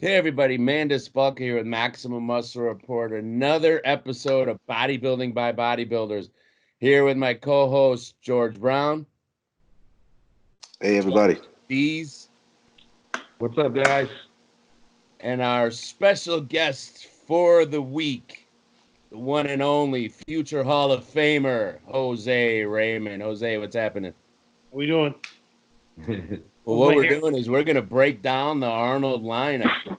Hey everybody, Mandus Buckle here with Maximum Muscle Report. Another episode of Bodybuilding by Bodybuilders. Here with my co-host George Brown. Hey everybody. Dees. What's up, guys? And our special guest for the week, the one and only future Hall of Famer, Jose Raymond. Jose, what's happening? What are we doing? Well, what we're doing is we're going to break down the Arnold lineup.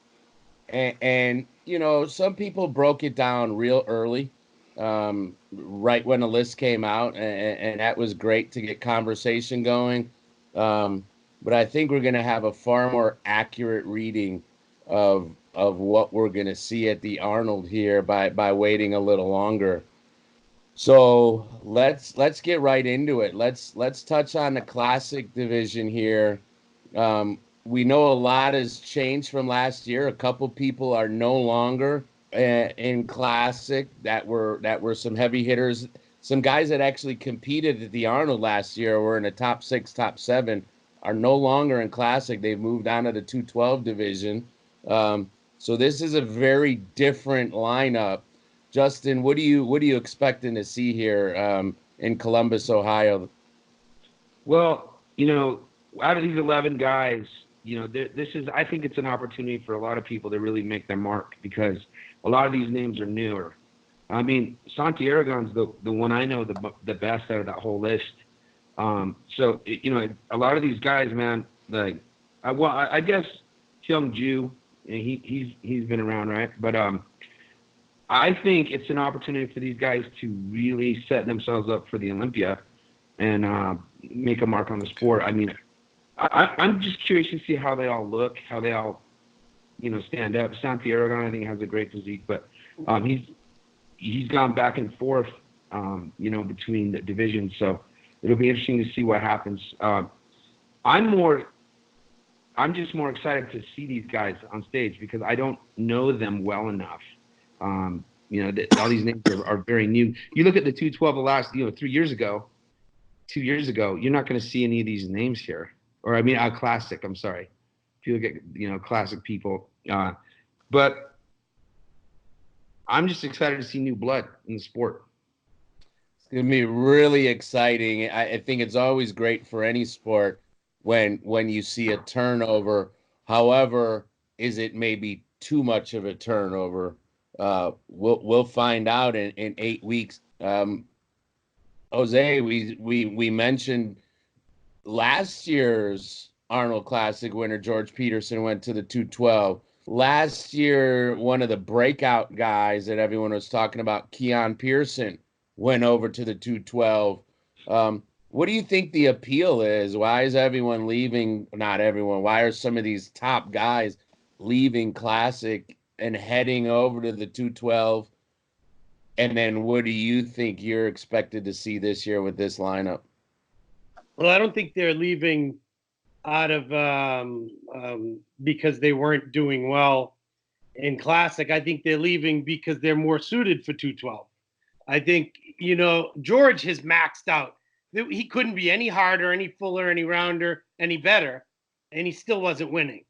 And you know, some people broke it down real early, right when the list came out, and that was great to get conversation going. But I think we're going to have a far more accurate reading of what we're going to see at the Arnold here by waiting a little longer. So let's get right into it. Let's touch on the classic division here. We know a lot has changed from last year. A couple people are no longer in classic that were some heavy hitters. Some guys that actually competed at the Arnold last year were in the top 6, top 7, are no longer in classic. They've moved on to the 212 division. So this is a very different lineup. Justin, what are you expecting to see here in Columbus, Ohio? Well, out of these 11 guys, I think it's an opportunity for a lot of people to really make their mark because a lot of these names are newer. I mean, Santi Aragon's the one I know the best out of that whole list. So a lot of these guys, man, like, I guess Kyung Ju, he's been around, right? But I think it's an opportunity for these guys to really set themselves up for the Olympia and make a mark on the sport. I mean, I'm just curious to see how they all look, how they all, stand up. Santi Aragon, I think, has a great physique, but he's gone back and forth, between the divisions. So it'll be interesting to see what happens. I'm just more excited to see these guys on stage because I don't know them well enough. All these names are very new. You look at the 212 the last, 2 years ago, you're not going to see any of these names here. Or classic. I'm sorry. If you look at classic people, but I'm just excited to see new blood in the sport. It's gonna be really exciting. I think it's always great for any sport when you see a turnover. However, is it maybe too much of a turnover? We'll find out in 8 weeks. Jose, we mentioned last year's Arnold Classic winner, George Peterson, went to the 212. Last year, one of the breakout guys that everyone was talking about, Keon Pearson, went over to the 212. What do you think the appeal is? Why is everyone leaving? Not everyone. Why are some of these top guys leaving Classic and heading over to the 212? And then what do you think you're expected to see this year with this lineup? Well, I don't think they're leaving out of because they weren't doing well in Classic. I think they're leaving because they're more suited for 212. I think, George has maxed out. He couldn't be any harder, any fuller, any rounder, any better, and he still wasn't winning.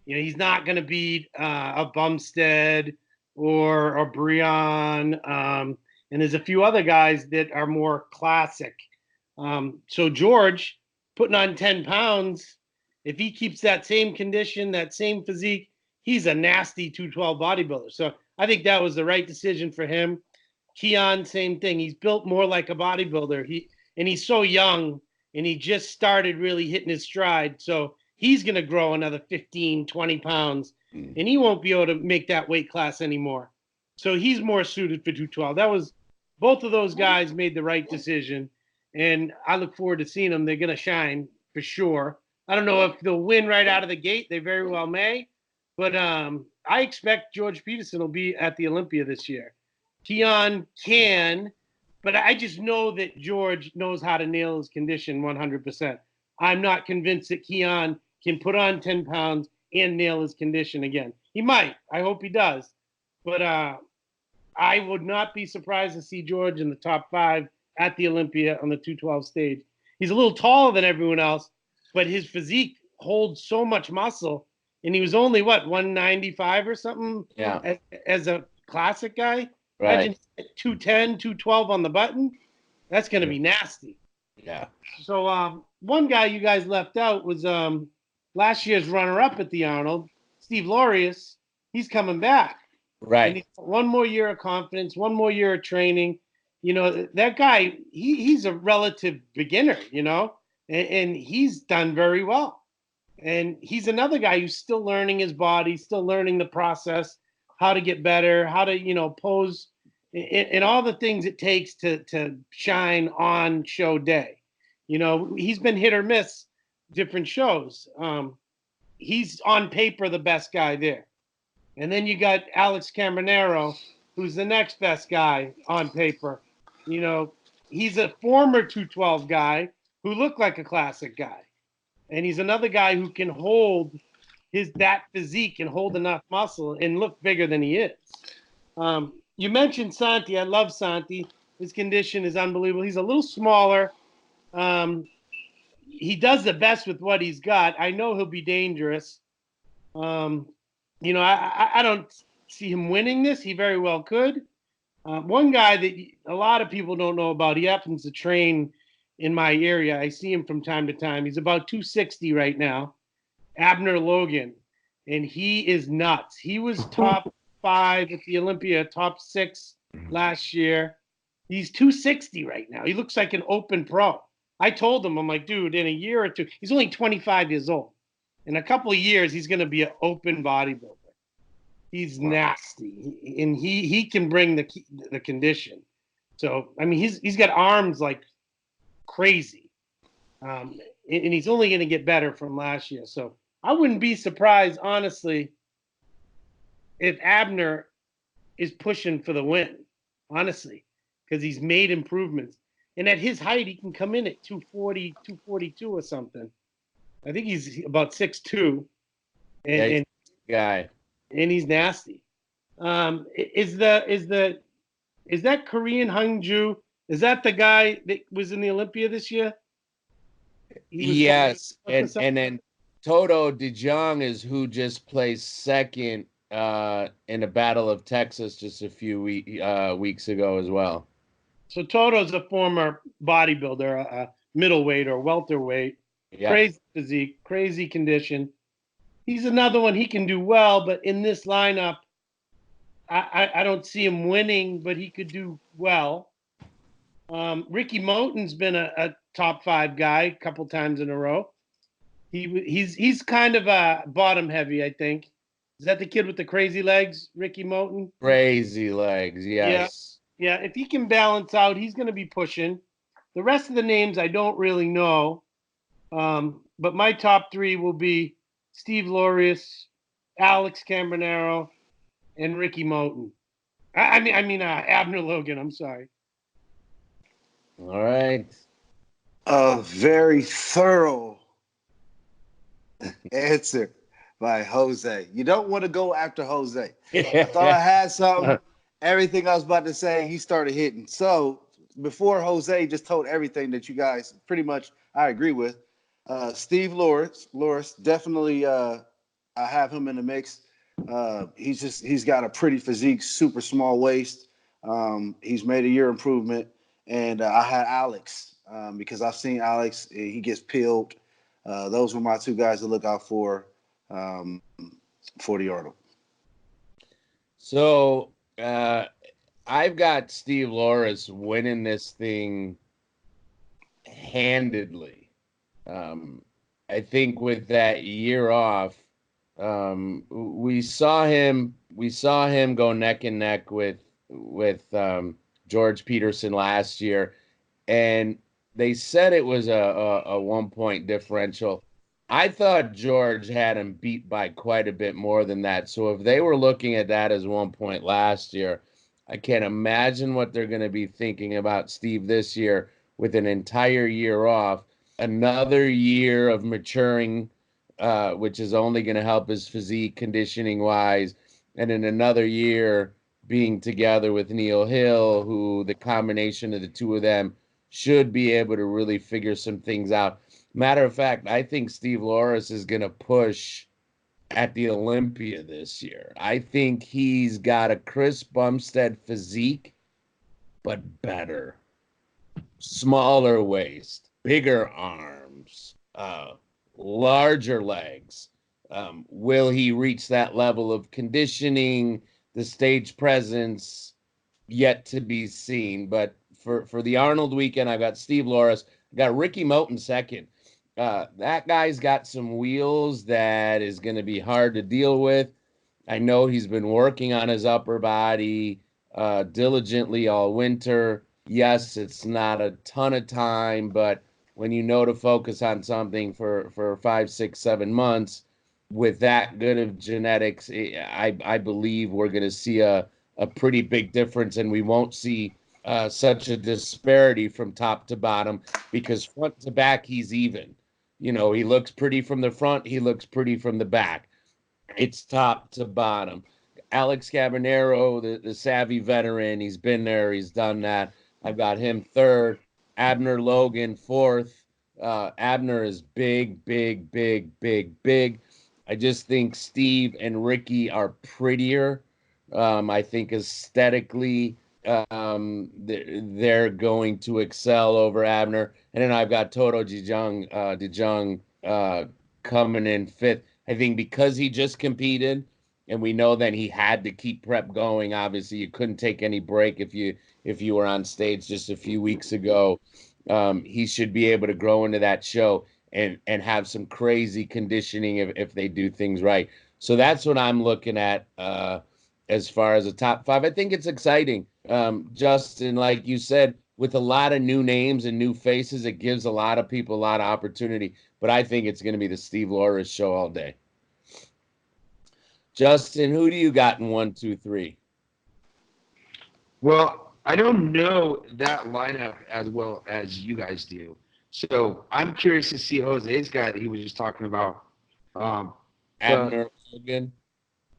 He's not going to beat a Bumstead or a Breon, and there's a few other guys that are more classic. So George putting on 10 pounds, if he keeps that same condition, that same physique, he's a nasty 212 bodybuilder. So I think that was the right decision for him. Keon, same thing. He's built more like a bodybuilder. He's so young, and he just started really hitting his stride. So he's going to grow another 15, 20 pounds, and he won't be able to make that weight class anymore. So he's more suited for 212. Both of those guys made the right decision, and I look forward to seeing them. They're going to shine for sure. I don't know if they'll win right out of the gate. They very well may, but I expect George Peterson will be at the Olympia this year. Keon can, but I just know that George knows how to nail his condition 100%. I'm not convinced that Keon can put on 10 pounds and nail his condition again. He might. I hope he does. But I would not be surprised to see George in the top 5 at the Olympia on the 212 stage. He's a little taller than everyone else, but his physique holds so much muscle and he was only what 195 or something. Yeah. As a classic guy, Right. imagine 210, 212 on the button. That's going to Yeah. be nasty. Yeah. So one guy you guys left out was last year's runner-up at the Arnold, Steve Laureus. He's coming back. And Right. he's one more year of confidence, one more year of training. You know, that guy, he's a relative beginner, you know, and he's done very well. And he's another guy who's still learning his body, still learning the process, how to get better, how to, you know, pose, and all the things it takes to shine on show day. You know, he's been hit or miss different shows. He's on paper the best guy there. And then you got Alex Cambronero, who's the next best guy on paper. You know, he's a former 212 guy who looked like a classic guy. And he's another guy who can hold that physique and hold enough muscle and look bigger than he is. You mentioned Santi. I love Santi. His condition is unbelievable. He's a little smaller. He does the best with what he's got. I know he'll be dangerous. You know, I don't see him winning this. He very well could. One guy that a lot of people don't know about, he happens to train in my area. I see him from time to time. He's about 260 right now, Abner Logan, and he is nuts. He was top 5 at the Olympia, top 6 last year. He's 260 right now. He looks like an open pro. I told him, I'm like, dude, in a year or two, he's only 25 years old. In a couple of years, he's going to be an open bodybuilder. He's nasty, and he can bring the condition. So I mean, he's got arms like crazy, and he's only going to get better from last year. So I wouldn't be surprised, honestly, if Abner is pushing for the win, honestly, because he's made improvements, and at his height, he can come in at 240, 242 or something. I think he's about 6'2", and guy. And he's nasty. Is that Korean Hungju? Is that the guy that was in the Olympia this year? Yes, and then Toto DeJong is who just placed second in the Battle of Texas just a few weeks ago as well. So Toto's a former bodybuilder, a middleweight or welterweight. Yeah. Crazy physique, crazy condition. He's another one. He can do well, but in this lineup, I don't see him winning, but he could do well. Ricky Moten's been a top 5 guy a couple times in a row. He's kind of a bottom heavy, I think. Is that the kid with the crazy legs, Ricky Moten? Crazy legs, yes. Yeah, if he can balance out, he's going to be pushing. The rest of the names I don't really know, but my top 3 will be Steve Laureus, Alex Cambronero, and Ricky Moten. I mean Abner Logan. I'm sorry. All right. A very thorough answer by Jose. You don't want to go after Jose. I thought I had something. Everything I was about to say, he started hitting. So before Jose just told everything that you guys pretty much I agree with. Steve Laureus, definitely I have him in the mix. He's got a pretty physique, super small waist. He's made a year improvement. And I had Alex because I've seen Alex. He gets peeled. Those were my 2 guys to look out for the Arnold. So I've got Steve Laureus winning this thing handedly. I think with that year off, we saw him go neck and neck with George Peterson last year, and they said it was a 1-point differential. I thought George had him beat by quite a bit more than that. So if they were looking at that as 1 point last year, I can't imagine what they're going to be thinking about Steve this year with an entire year off, another year of maturing, which is only going to help his physique conditioning wise, and in another year being together with Neil Hill, who the combination of the 2 of them should be able to really figure some things out. Matter of fact, I think Steve Laureus is going to push at the Olympia this year. I think he's got a Chris Bumstead physique, but better. Smaller waist, bigger arms, larger legs. Will he reach that level of conditioning, the stage presence? Yet to be seen. But for the Arnold weekend, I got Steve Loris, I got Ricky Moten second. That guy's got some wheels that is going to be hard to deal with. I know he's been working on his upper body diligently all winter. Yes, it's not a ton of time, but when you know to focus on something for 5, 6, 7 months with that good of genetics, I believe we're going to see a pretty big difference, and we won't see such a disparity from top to bottom, because front to back, he's even. You know, he looks pretty from the front. He looks pretty from the back. It's top to bottom. Alex Cabanero, the savvy veteran, he's been there. He's done that. I've got him third. Abner Logan fourth. Abner is big, big, big, big, big. I just think Steve and Ricky are prettier. I think aesthetically, they're going to excel over Abner. And then I've got Toto DeJong coming in fifth. I think because he just competed, and we know that he had to keep prep going. Obviously, you couldn't take any break if you were on stage just a few weeks ago. He should be able to grow into that show and have some crazy conditioning if they do things right. So that's what I'm looking at as far as a top five. I think it's exciting. Justin, like you said, with a lot of new names and new faces, it gives a lot of people a lot of opportunity. But I think it's going to be the Steve Loris show all day. Justin, who do you got in 1, 2, 3? Well, I don't know that lineup as well as you guys do. So I'm curious to see Jose's guy that he was just talking about. Abner Logan.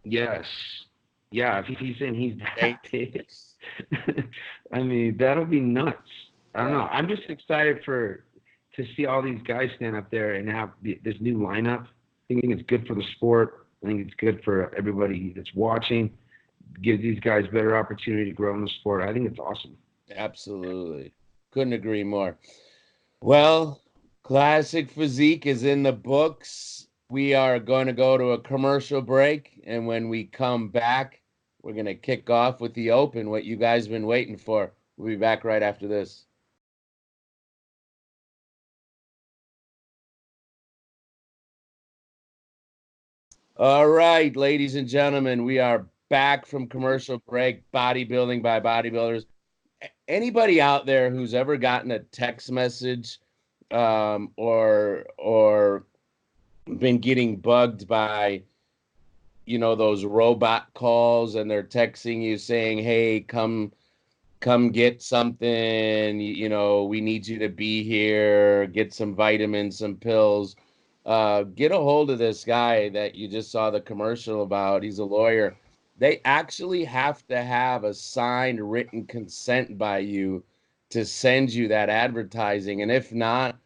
Yes. Yeah, if he's in, he's that big. I mean, that'll be nuts. I don't know. I'm just excited to see all these guys stand up there and have this new lineup. I think it's good for the sport. I think it's good for everybody that's watching. Give these guys better opportunity to grow in the sport. I think it's awesome. Absolutely. Couldn't agree more. Well, Classic Physique is in the books. We are going to go to a commercial break, and when we come back, we're going to kick off with the Open, what you guys have been waiting for. We'll be back right after this. All right, ladies and gentlemen, we are back from commercial break. Bodybuilding by Bodybuilders. Anybody out there who's ever gotten a text message or been getting bugged by, you know, those robot calls, and they're texting you saying, hey, come get something, you know, we need you to be here, get some vitamins, some pills. Get a hold of this guy that you just saw the commercial about. He's a lawyer. They actually have to have a signed written consent by you to send you that advertising. And if not,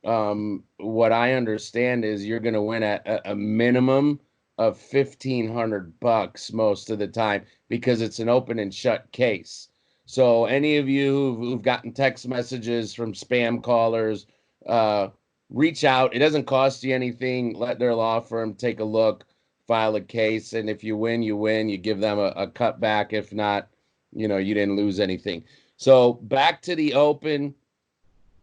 what I understand is you're going to win a minimum of $1,500 most of the time, because it's an open and shut case. So any of you who've gotten text messages from spam callers, reach out. It doesn't cost you anything. Let their law firm take a look, file a case, and if you win, you win. You give them a cutback. If not, you know, you didn't lose anything. So back to the Open.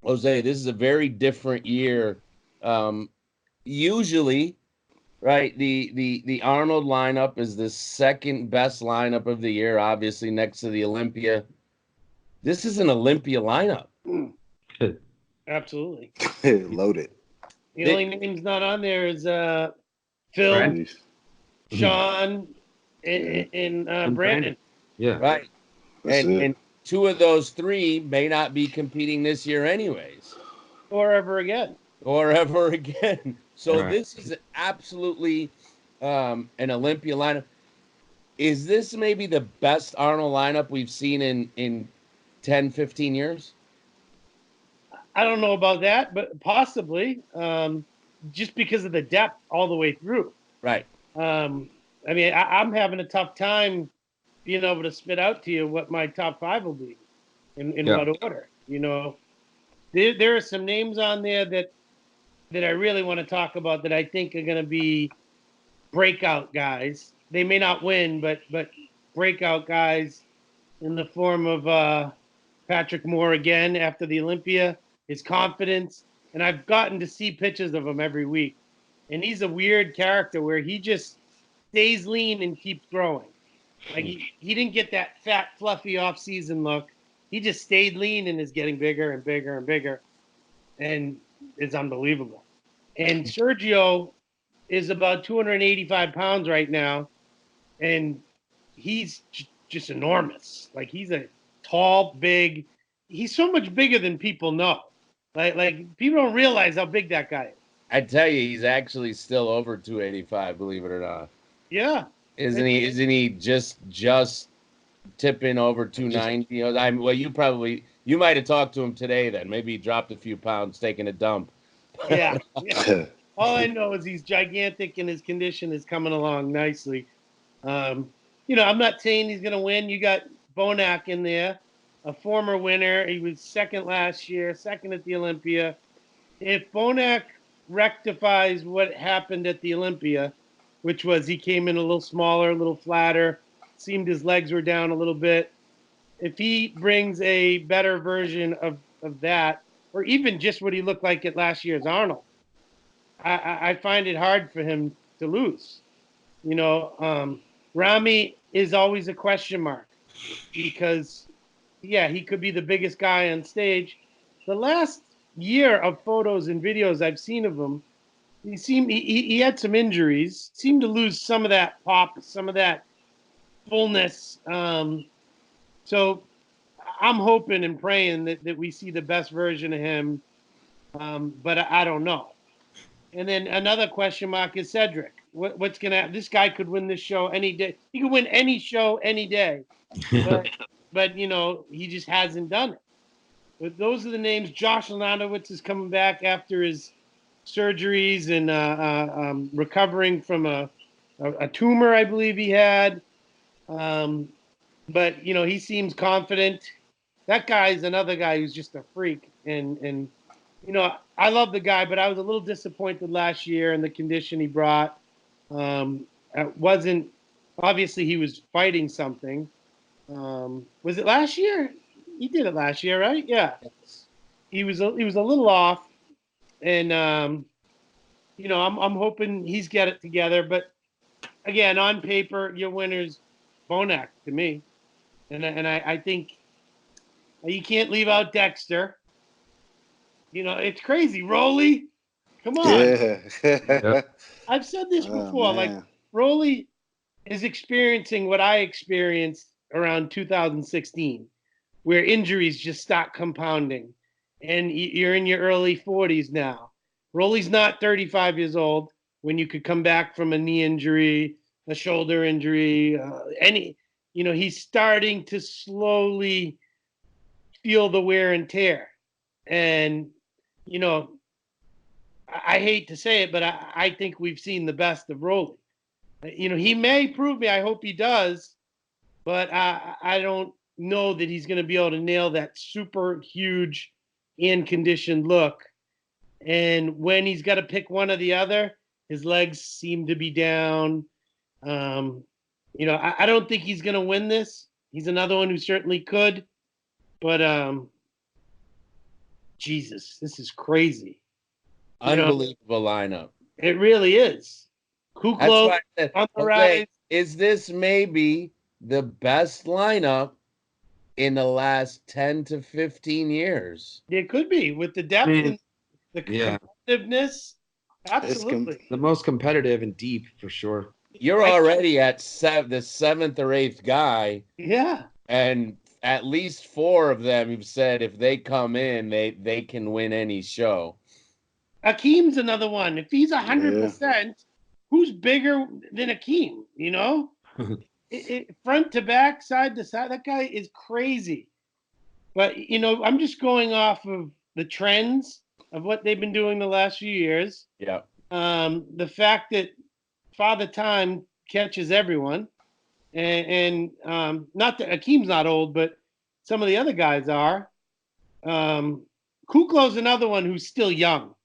Jose, this is a very different year. Usually, right, the Arnold lineup is the second best lineup of the year, obviously next to the Olympia. This is an Olympia lineup. Absolutely. Loaded. The only names not on there is Phil, Right. Sean, and Brandon. Yeah. Right. And two of those three may not be competing this year anyways. Or ever again. So Right. This is absolutely an Olympia lineup. Is this maybe the best Arnold lineup we've seen in 10, 15 years? I don't know about that, but possibly, just because of the depth all the way through. Right. I mean, I'm having a tough time being able to spit out to you what my top 5 will be in Yeah. what order. You know, there are some names on there that I really want to talk about that I think are going to be breakout guys. They may not win, but breakout guys in the form of Patrick Moore again after the Olympia, his confidence, and I've gotten to see pictures of him every week, and he's a weird character where he just stays lean and keeps growing. Like he didn't get that fat, fluffy off-season look. He just stayed lean and is getting bigger and bigger and bigger, and it's unbelievable. And Sergio is about 285 pounds right now, and he's just enormous. Like he's a tall, big. He's so much bigger than people know. Like people don't realize how big that guy is. I tell you, he's actually still over 285, believe it or not. Yeah. Isn't he? Isn't he just tipping over 290? You know, well, you might have talked to him today. Then maybe he dropped a few pounds taking a dump. Yeah. Yeah. All I know is he's gigantic and his condition is coming along nicely. You know, I'm not saying he's going to win. You got Bonac in there, a former winner. He was second last year, second at the Olympia. If Bonac rectifies what happened at the Olympia, which was he came in a little smaller, a little flatter, seemed his legs were down a little bit. If he brings a better version of that, or even just what he looked like at last year's Arnold, I find it hard for him to lose. You know, Rami is always a question mark because, yeah, he could be the biggest guy on stage. The last year of photos and videos I've seen of him, he had some injuries, seemed to lose some of that pop, some of that fullness. So I'm hoping and praying that we see the best version of him, but I don't know. And then another question mark is Cedric. What's gonna happen? This guy could win this show any day. He could win any show any day, but you know he just hasn't done it. But those are the names. Josh Lanowitz is coming back after his surgeries and recovering from a tumor, I believe he had. But you know he seems confident. That guy's another guy who's just a freak, and you know I love the guy, but I was a little disappointed last year in the condition he brought. It wasn't obviously he was fighting something. Was it last year? He did it last year, right? Yeah. He was a little off, and you know I'm hoping he's got it together. But again, on paper, your winner's Bonac to me, and I think you can't leave out Dexter. You know it's crazy. Rolly, come on. Yeah. I've said this before. Man. Like Rolly is experiencing what I experienced around 2016, where injuries just start compounding, and you're in your early 40s now. Rolly's not 35 years old when you could come back from a knee injury, a shoulder injury, you know, he's starting to slowly feel the wear and tear. And, you know, I hate to say it, but I think we've seen the best of Rolly. You know, he may prove me, I hope he does, but I don't know that he's going to be able to nail that super huge and conditioned look. And when he's got to pick one or the other, his legs seem to be down. You know, I don't think he's going to win this. He's another one who certainly could, but Jesus, this is crazy. Unbelievable lineup. It really is. Kuklo on the rise. Is this maybe the best lineup in the last 10 to 15 years? It could be with the depth and the competitiveness. Absolutely. The most competitive and deep for sure. You're already at the seventh or eighth guy. Yeah. And at least 4 of them have said if they come in, they can win any show. Akeem's another one. If he's 100%, who's bigger than Akeem? You know, front to back, side to side. That guy is crazy. But you know, I'm just going off of the trends of what they've been doing the last few years. Yeah. The fact that Father Time catches everyone, and not that Akeem's not old, but some of the other guys are. Kuklo's another one who's still young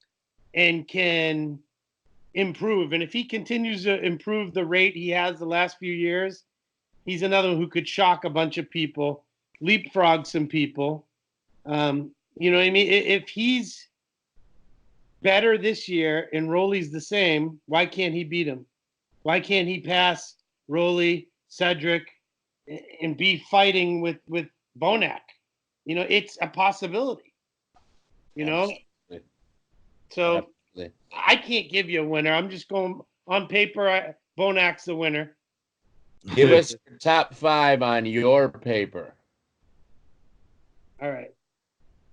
and can improve. And if he continues to improve the rate he has the last few years, he's another one who could shock a bunch of people, leapfrog some people. You know what I mean? If he's better this year and Rolly's the same, why can't he beat him? Why can't he pass Rolly, Cedric, and be fighting with Bonac? You know, it's a possibility. You know? Absolutely. So Absolutely. I can't give you a winner. I'm just going on paper. Bonac's the winner. Give us your top 5 on your paper. All right.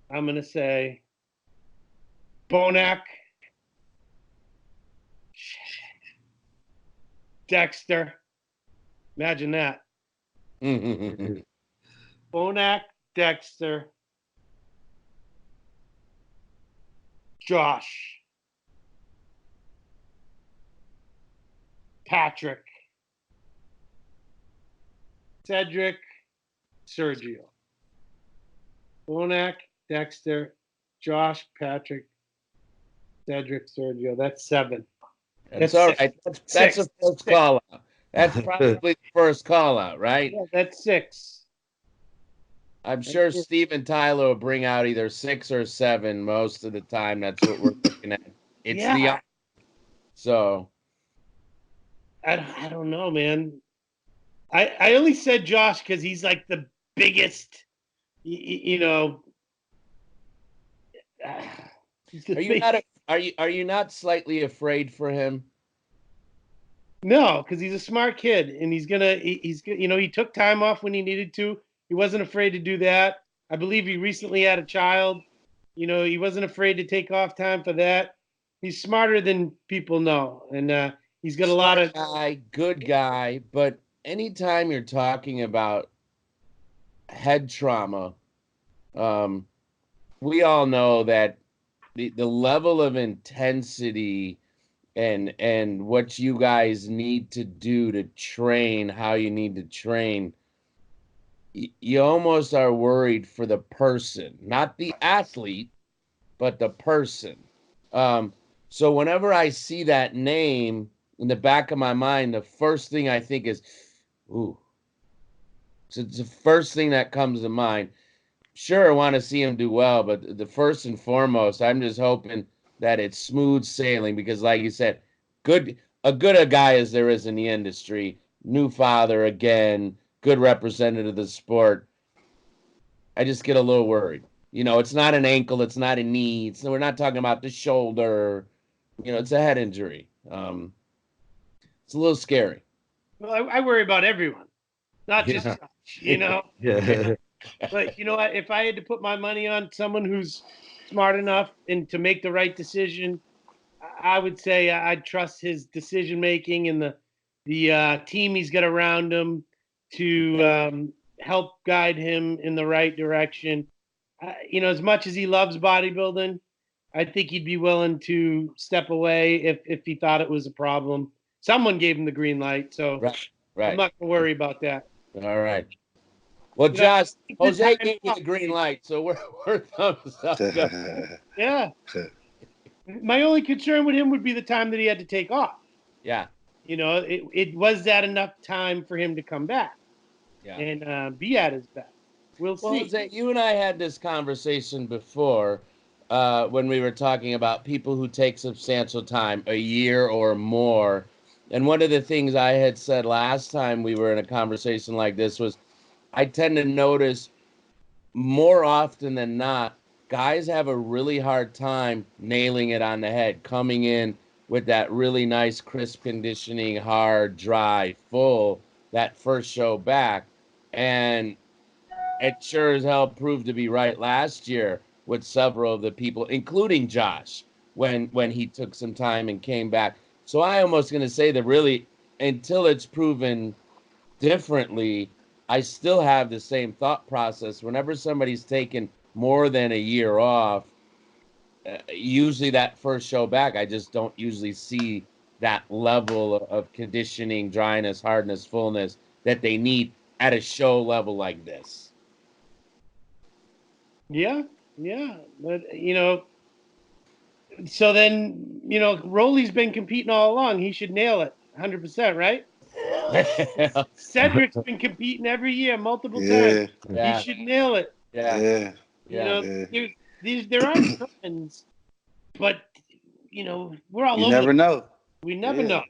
I'm going to say Bonac, Dexter. Imagine that. Bonac, Dexter, Josh, Patrick, Cedric, Sergio. Bonac, Dexter, Josh, Patrick, Cedric, Sergio. That's 7. That's all right. That's a first call out. That's probably the first call out, right? Yeah, that's 6. I'm sure Steve and Tyler will bring out either 6 or 7 most of the time. That's what we're looking at. It's so I don't know, man. I only said Josh because he's like the biggest, you know. Are you not slightly afraid for him? No, because he's a smart kid and he's you know, he took time off when he needed to. He wasn't afraid to do that. I believe he recently had a child. You know, he wasn't afraid to take off time for that. He's smarter than people know, and he's got a lot of good guy. But anytime you're talking about head trauma, we all know that the level of intensity and what you guys need to do to train, how you need to train, you almost are worried for the person, not the athlete, but the person. So whenever I see that name in the back of my mind, the first thing I think is, ooh. So it's the first thing that comes to mind. Sure, I want to see him do well, but the first and foremost, I'm just hoping that it's smooth sailing because, like you said, good a guy as there is in the industry, new father again, good representative of the sport. I just get a little worried. You know, it's not an ankle, it's not a knee, so we're not talking about the shoulder. You know, it's a head injury. It's a little scary. Well, I worry about everyone, not just Josh, you know. Yeah. But you know what? If I had to put my money on someone who's smart enough and to make the right decision, I would say I'd trust his decision making and the team he's got around him to help guide him in the right direction. You know, as much as he loves bodybuilding, I think he'd be willing to step away if he thought it was a problem. Someone gave him the green light, so right. I'm not gonna worry about that. All right. Well, Josh, Jose gave me the green light, so we're thumbs up. Yeah. My only concern with him would be the time that he had to take off. Yeah. You know, it was that enough time for him to come back and be at his best. We'll see. Jose, you and I had this conversation before when we were talking about people who take substantial time, a year or more. And one of the things I had said last time we were in a conversation like this was I tend to notice more often than not, guys have a really hard time nailing it on the head, coming in with that really nice, crisp conditioning, hard, dry, full, that first show back. And it sure as hell proved to be right last year with several of the people, including Josh, when he took some time and came back. So I almost going to say that really, until it's proven differently, I still have the same thought process. Whenever somebody's taken more than a year off, usually that first show back, I just don't usually see that level of conditioning, dryness, hardness, fullness that they need at a show level like this. Yeah, yeah. But, so then, Rolly's been competing all along. He should nail it 100%, right? Cedric's been competing every year, multiple times. He should nail it. Yeah. There are trends, but we're all You over. never know. We never know.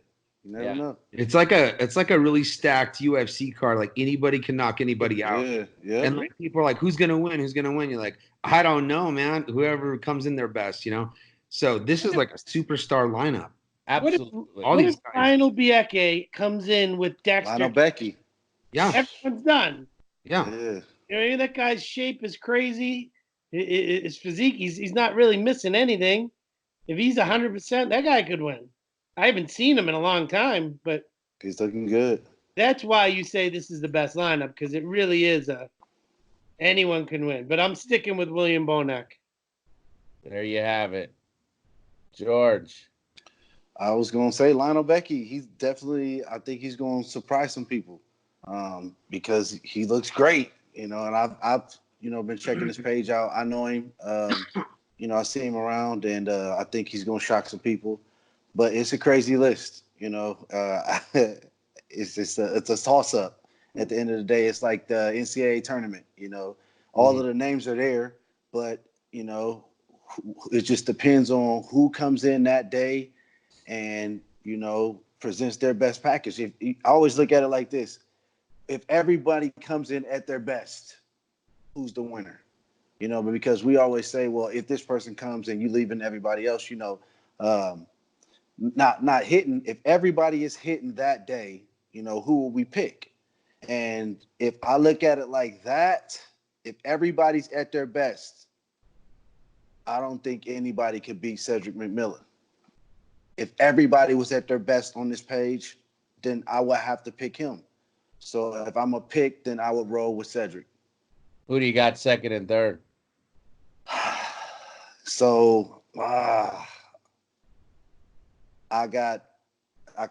You never know. It's like a really stacked UFC card. Like anybody can knock anybody out. Yeah. And like, people are like, "Who's gonna win? Who's gonna win?" You're like, "I don't know, man. Whoever comes in their best, you know." So this is like a superstar lineup. Absolutely. What if Lionel Bieke comes in with Dexter? Lionel Becky. Yeah. Everyone's done. Yeah. That guy's shape is crazy. His physique, he's not really missing anything. If he's 100%, that guy could win. I haven't seen him in a long time, but he's looking good. That's why you say this is the best lineup, because it really is anyone can win. But I'm sticking with William Bonac. There you have it. George. I was going to say Lionel Becky. He's definitely, I think he's going to surprise some people because he looks great, and I've been checking his page out. I know him. I see him around, and I think he's going to shock some people. But it's a crazy list, It's a toss up. At the end of the day, it's like the NCAA tournament. All of the names are there, but it just depends on who comes in that day, and presents their best package. I always look at it like this: if everybody comes in at their best, who's the winner? But because we always say, well, if this person comes and you leaving everybody else, not hitting. If everybody is hitting that day, who will we pick? And if I look at it like that, if everybody's at their best, I don't think anybody could beat Cedric McMillan. If everybody was at their best on this page, then I would have to pick him. So if I'm a pick, then I would roll with Cedric. Who do you got second and third? So I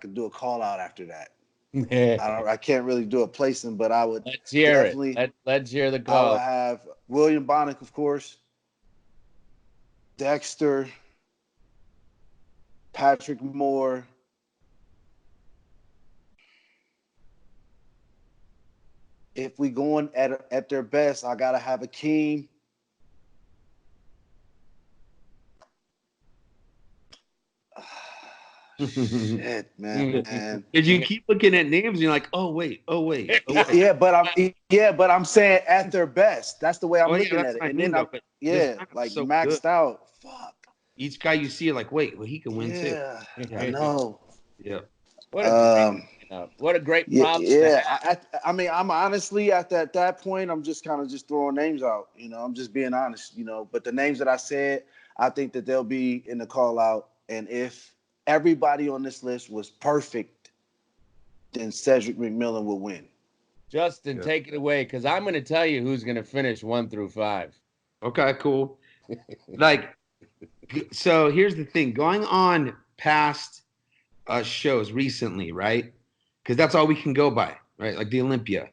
could do a call out after that. I can't really do a placing, but I would. Let's hear it. Let's hear the call. I would have William Bonac, of course, Dexter, Patrick Moore, if we going at their best, I gotta have Akeem. Shit, man. Did you keep looking at names and you're like, oh wait. Yeah, but I'm saying at their best. That's the way I'm looking at it. And then maxed out. Fuck. Each guy you see, like, wait, well, he can win too. Yeah, I know. Yeah. What a great problem. Yeah. I'm honestly at that point, I'm just kind of just throwing names out. I'm just being honest. But the names that I said, I think that they'll be in the call out. And if everybody on this list was perfect, then Cedric McMillan will win. Justin, take it away, because I'm going to tell you who's going to finish 1 through 5. Okay, cool. So here's the thing. Going on past shows recently, right? Because that's all we can go by, right? Like the Olympia.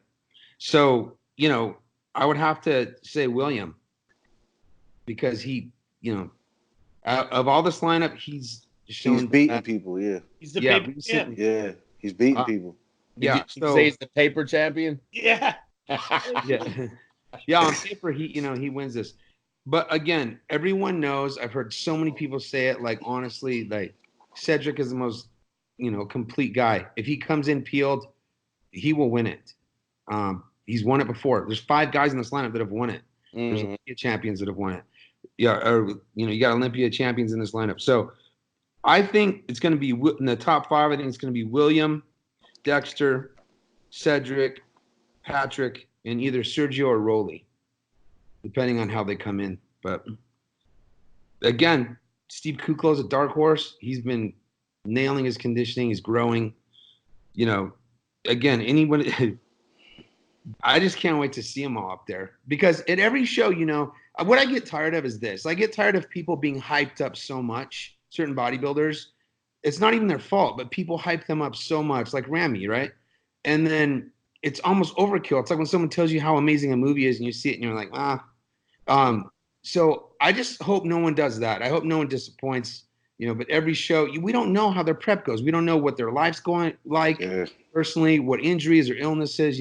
So, I would have to say William, because he, out of all this lineup, he's beating people, yeah. He's the paper champion. Yeah, he's beating people. Did you say he's the paper champion? Yeah. Yeah, on paper, he wins this. But again, everyone knows, I've heard so many people say it, like, honestly, like, Cedric is the most, complete guy. If he comes in peeled, he will win it. He's won it before. There's 5 guys in this lineup that have won it. There's Olympia champions that have won it. Yeah, or, you got Olympia champions in this lineup. So I think it's going to be in the top 5. I think it's going to be William, Dexter, Cedric, Patrick, and either Sergio or Rolly, depending on how they come in. But again, Steve Kuklo's a dark horse. He's been nailing his conditioning. He's growing. Again, anyone. I just can't wait to see him all up there, because at every show, what I get tired of is this. I get tired of people being hyped up so much, certain bodybuilders, it's not even their fault, but people hype them up so much, like Ramy, right? And then it's almost overkill. It's like when someone tells you how amazing a movie is and you see it and you're like, ah. So I just hope no one does that. I hope no one disappoints, but every show, we don't know how their prep goes. We don't know what their life's going like personally, what injuries or illnesses,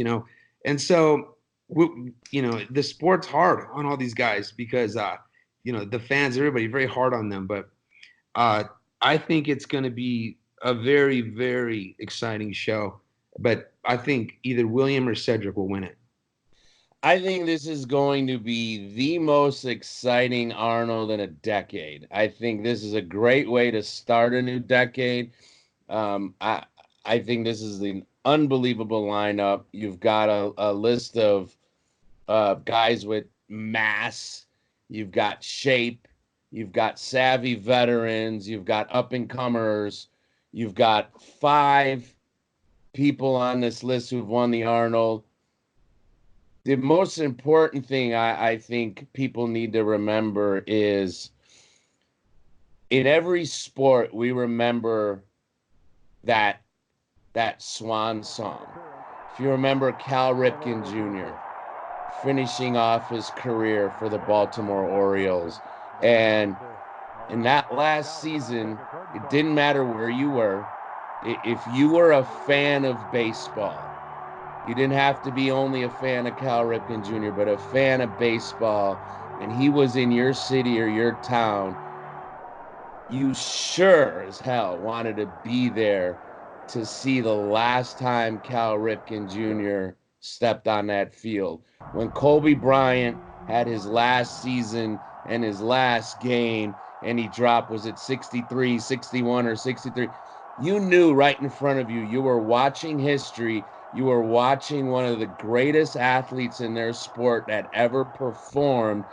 And so, the sport's hard on all these guys because, the fans, everybody very hard on them. But I think it's going to be a very, very exciting show. But I think either William or Cedric will win it. I think this is going to be the most exciting Arnold in a decade. I think this is a great way to start a new decade. I think this is an unbelievable lineup. You've got a list of guys with mass. You've got shape. You've got savvy veterans. You've got up-and-comers. You've got 5 people on this list who've won the Arnold. The most important thing I think people need to remember is in every sport, we remember that swan song. If you remember Cal Ripken Jr. finishing off his career for the Baltimore Orioles, and in that last season, it didn't matter where you were. If you were a fan of baseball, you didn't have to be only a fan of Cal Ripken Jr., but a fan of baseball, and he was in your city or your town, you sure as hell wanted to be there to see the last time Cal Ripken Jr. stepped on that field. When Kobe Bryant had his last season and his last game, and he dropped, was it 63, 61, or 63? You knew right in front of you, you were watching history. You were watching one of the greatest athletes in their sport that ever performed.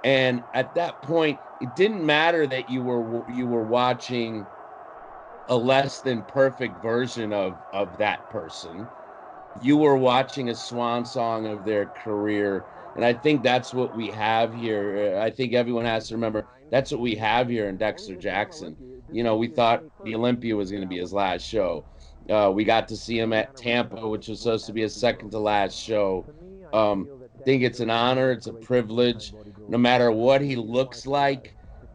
And at that point, it didn't matter that you were watching a less than perfect version of that person. You were watching a swan song of their career. And I think that's what we have here. I think everyone has to remember that's what we have here in Dexter Jackson. We thought the Olympia was going to be his last show. We got to see him at Tampa, which was supposed to be his second to last show. I think it's an honor. It's a privilege. No matter what he looks like,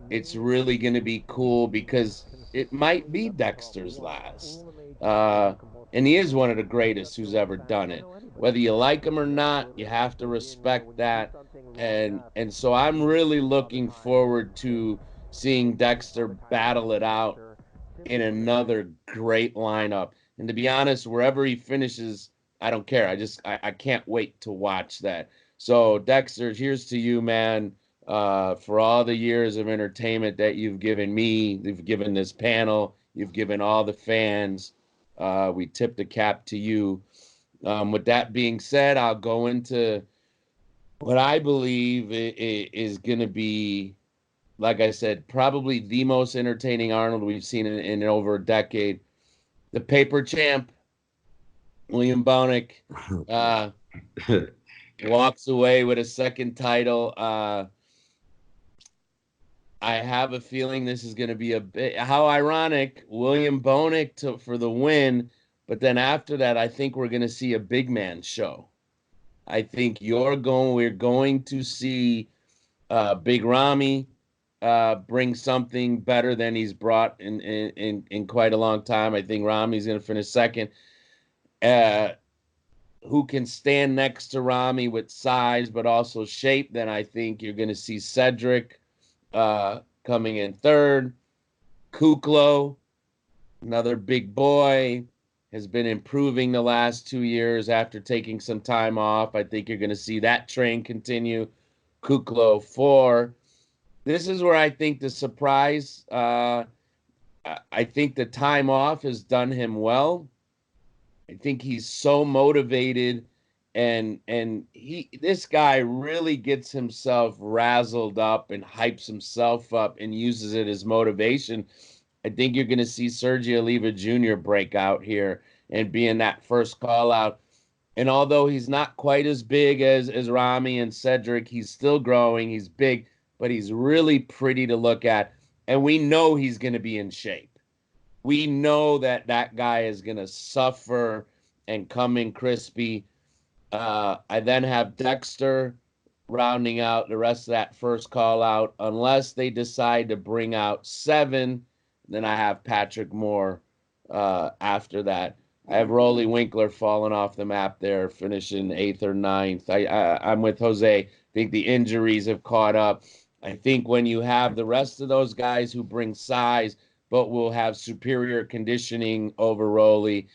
it's really going to be cool because it might be Dexter's last. And he is one of the greatest who's ever done it. Whether you like him or not, you have to respect that. And so I'm really looking forward to seeing Dexter battle it out in another great lineup. And to be honest, wherever he finishes, I don't care. I can't wait to watch that. So Dexter, here's to you, man, for all the years of entertainment that you've given me, you've given this panel, you've given all the fans. We tip the cap to you. With that being said, I'll go into what I believe is going to be, like I said, probably the most entertaining Arnold we've seen in over a decade. The paper champ, William Bonek, walks away with a second title. I have a feeling this is going to be a bit, how ironic, William Bonek for the win, but then after that, I think we're going to see a big man show. I think we're going to see Big Ramy bring something better than he's brought in quite a long time. I think Ramy's going to finish second. Who can stand next to Ramy with size but also shape? Then I think you're going to see Cedric coming in third. Kuklo, another big boy, has been improving the last 2 years after taking some time off. I think you're going to see that train continue. Kuklo 4. This is where I think the surprise, I think the time off has done him well. I think he's so motivated, and this guy really gets himself razzled up and hypes himself up and uses it as motivation. I think you're going to see Sergio Oliva Jr. break out here and be in that first call out. And although he's not quite as big as Ramy and Cedric, he's still growing. He's big, but he's really pretty to look at. And we know he's going to be in shape. we know that that guy is going to suffer and come in crispy. I then have Dexter rounding out the rest of that first call out, unless they decide to bring out 7. Then I have Patrick Moore after that. I have Rolly Winkler falling off the map there, finishing 8th or 9th. I'm with Jose. I think the injuries have caught up. I think when you have the rest of those guys who bring size, but will have superior conditioning over Rolly,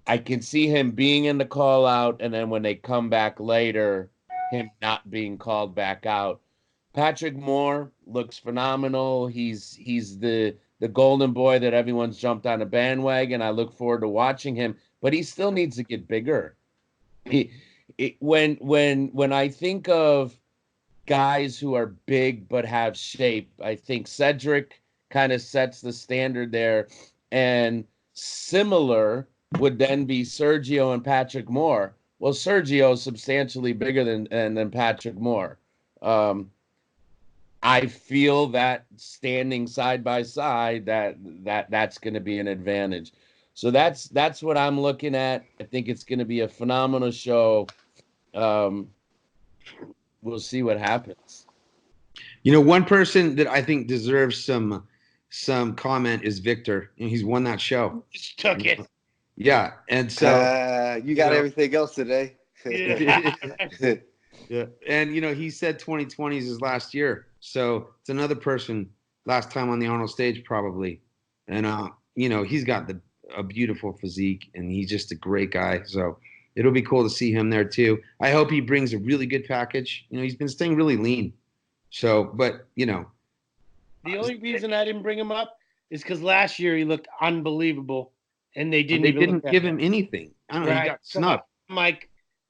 I can see him being in the call out, and then when they come back later, him not being called back out. Patrick Moore looks phenomenal. He's the golden boy that everyone's jumped on a bandwagon. I look forward to watching him, but he still needs to get bigger. When I think of guys who are big but have shape, I think Cedric kind of sets the standard there, and similar would then be Sergio and Patrick Moore. Well, Sergio is substantially bigger than Patrick Moore. I feel that standing side by side, that's going to be an advantage. So that's what I'm looking at. I think it's going to be a phenomenal show. We'll see what happens. You know, one person that I think deserves some comment is Victor. You know, he's won that show. Just took it. Yeah, and so you got everything else today. Yeah. Yeah, and you know, he said 2020 is his last year, so it's another person last time on the Arnold stage probably, and you know, he's got a beautiful physique, and he's just a great guy. So it'll be cool to see him there too. I hope he brings a really good package. You know, he's been staying really lean. So, but you know, the only reason I didn't bring him up is because last year he looked unbelievable, and they didn't give him anything. I don't know. He got snubbed. I'm like,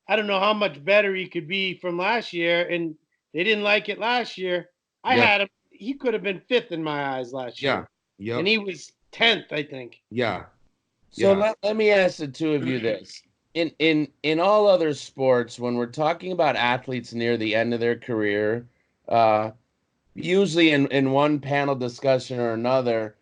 I don't know how much better he could be from last year, and they didn't like it last year. I had him. He could have been 5th in my eyes last year. Yeah. And he was 10th, I think. Yeah. So let me ask the two of you this. In all other sports, when we're talking about athletes near the end of their career, usually in one panel discussion or another,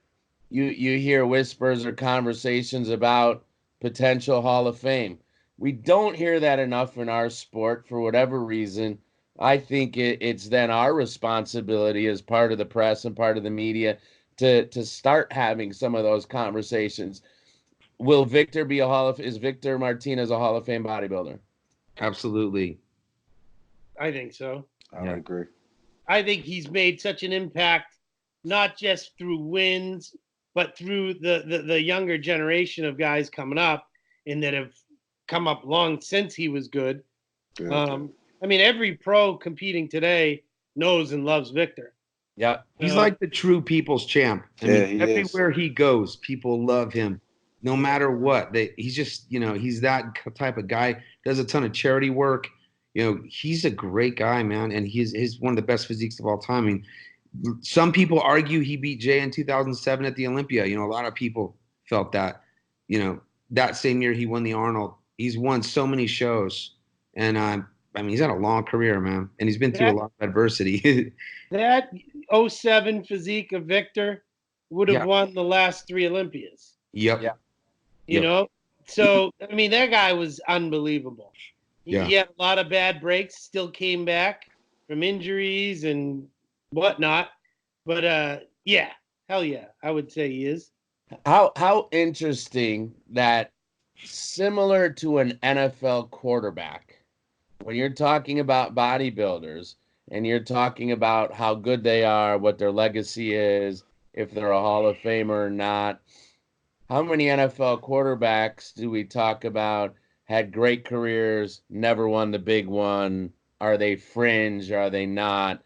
you hear whispers or conversations about potential Hall of Fame. We don't hear that enough in our sport for whatever reason. I think it's then our responsibility as part of the press and part of the media to start having some of those conversations. Will Victor be is Victor Martinez a Hall of Fame bodybuilder? Absolutely. I think so. I would agree. I think he's made such an impact, not just through wins, but through the younger generation of guys coming up and that have come up long since he was good. I mean, every pro competing today knows and loves Victor. Yeah. He's like the true people's champ. I mean, everywhere he goes, people love him. No matter what. He's just, you know, he's that type of guy. Does a ton of charity work. You know, he's a great guy, man. And he's one of the best physiques of all time. I mean, some people argue he beat Jay in 2007 at the Olympia. You know, a lot of people felt that. You know, that same year he won the Arnold. He's won so many shows. And, I mean, he's had a long career, man. And he's been through a lot of adversity. That 07 physique of Victor would have won the last 3 Olympias. Yep. Yeah. You know? So, I mean, that guy was unbelievable. He had a lot of bad breaks, still came back from injuries and whatnot. But, hell yeah, I would say he is. How interesting that, similar to an NFL quarterback, when you're talking about bodybuilders and you're talking about how good they are, what their legacy is, if they're a Hall of Famer or not, how many NFL quarterbacks do we talk about had great careers, never won the big one? Are they fringe? Are they not?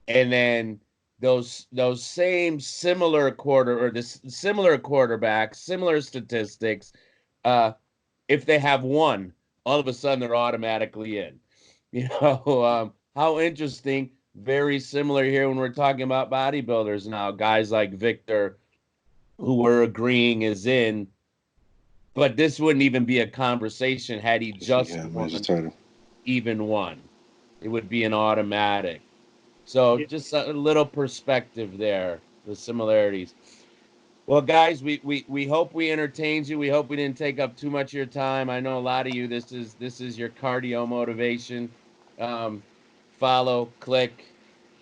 And then those same similar quarterbacks, similar statistics, if they have one, all of a sudden they're automatically in. You know, how interesting. Very similar here when we're talking about bodybuilders now. Guys like Victor, who we're agreeing is in, but this wouldn't even be a conversation had he just even won. It would be an automatic. So just a little perspective there, the similarities. Well, guys, we hope we entertained you. We hope we didn't take up too much of your time. I know a lot of you. This is your cardio motivation. Um, Follow, click,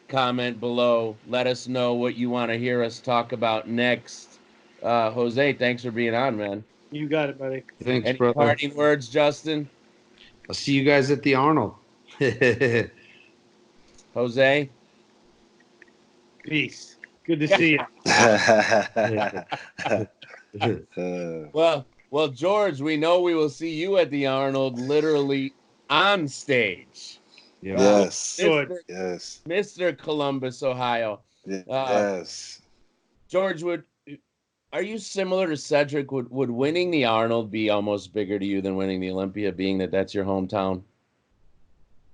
comment below. Let us know what you want to hear us talk about next. Jose, thanks for being on, man. You got it, buddy. Thanks, Any brother. parting words, Justin? I'll see you guys at the Arnold. Jose? Peace. Good to see you. Well, George, we know we will see you at the Arnold, literally on stage. Yes. Mr. Yes. Mr. Columbus, Ohio. Yes. George, are you similar to Cedric? Would winning the Arnold be almost bigger to you than winning the Olympia, being that that's your hometown?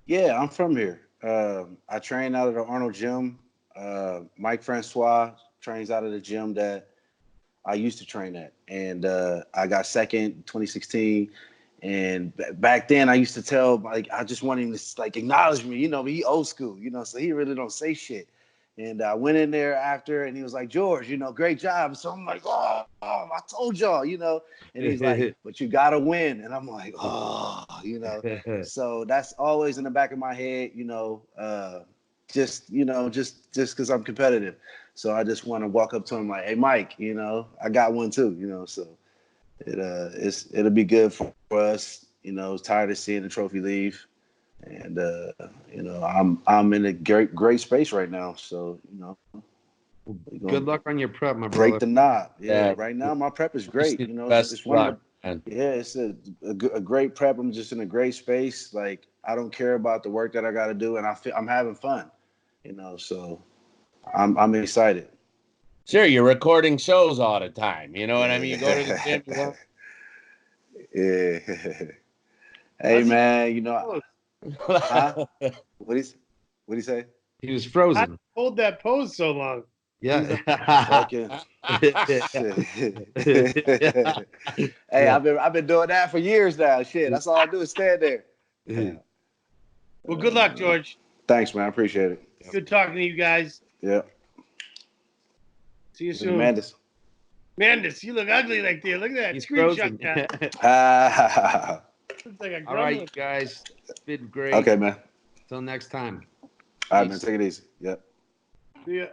Yeah, I'm from here. I train out of the Arnold gym. Mike Francois trains out of the gym that I used to train at. And I got second in 2016. And back then I used to tell, like, I just wanted him to like acknowledge me, but he old school, so he really don't say shit. And I went in there after and he was like, George, great job. So I'm like, oh, I told y'all, and he's like, but you got to win. And I'm like, oh, so that's always in the back of my head, just because I'm competitive. So I just want to walk up to him like, hey, Mike, I got one too, so it'll be good for us. Tired of seeing the trophy leave. And I'm in a great space right now. So good luck on your prep, my brother. Break the knob. Yeah, right now my prep is great. It's one of the, it's a great prep. I'm just in a great space. Like I don't care about the work that I got to do, and I'm having fun. So I'm excited. Sure, you're recording shows all the time. You know what I mean? You go to the gym. Yeah. Hey man, huh? What do you say? He was frozen. Hold that pose so long. Yeah. Hey, I've been doing that for years now. Shit, that's all I do is stand there. Well, good luck, George. Thanks, man. I appreciate it. Good talking to you guys. Yeah. See you soon. Mandus, you look ugly like there. Look at that. He's Screenshot frozen. that. Looks like a all right, you guys. It's been great. Okay, man. Till next time. All right, man. Take it easy. Yep. See ya.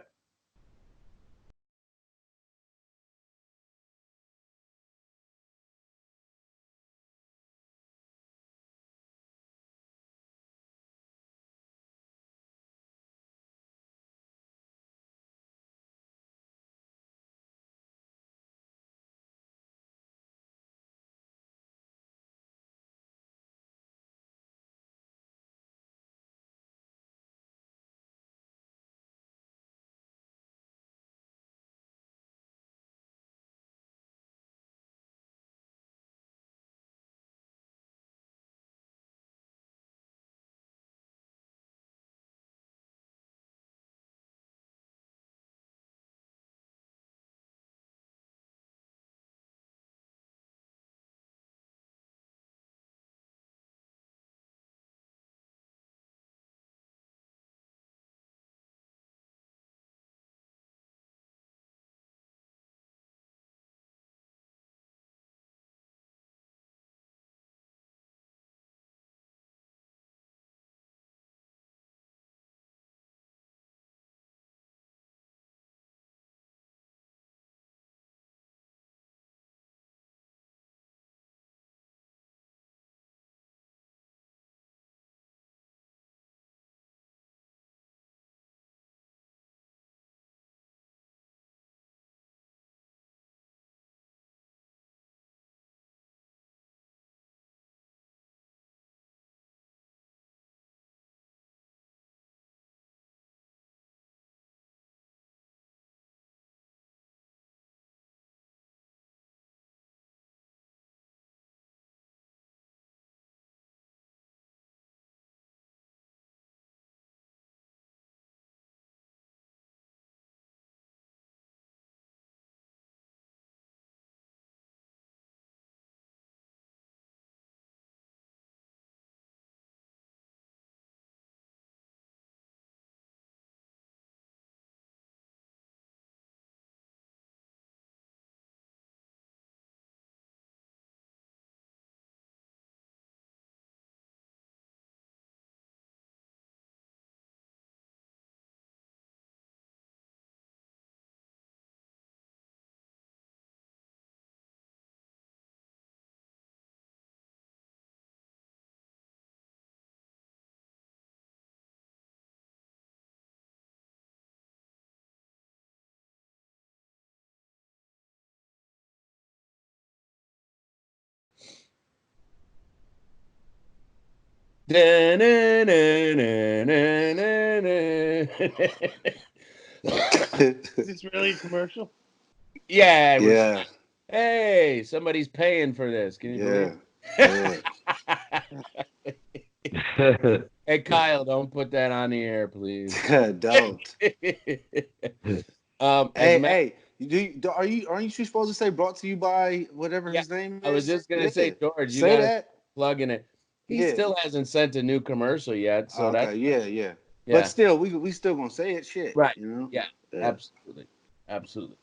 Is this really a commercial? Yeah. Yeah. Hey, somebody's paying for this. Can you believe Yeah. it? Hey, Kyle, don't put that on the air, please. Don't. As Hey, aren't you supposed to say brought to you by whatever Yeah, his name is? I was just gonna say, George, you say got that. plug in it. He Yeah. still hasn't sent a new commercial yet, so Okay, that's yeah. yeah. But still, we still gonna say it, shit. Right. You know? Yeah, Yeah. absolutely. Absolutely.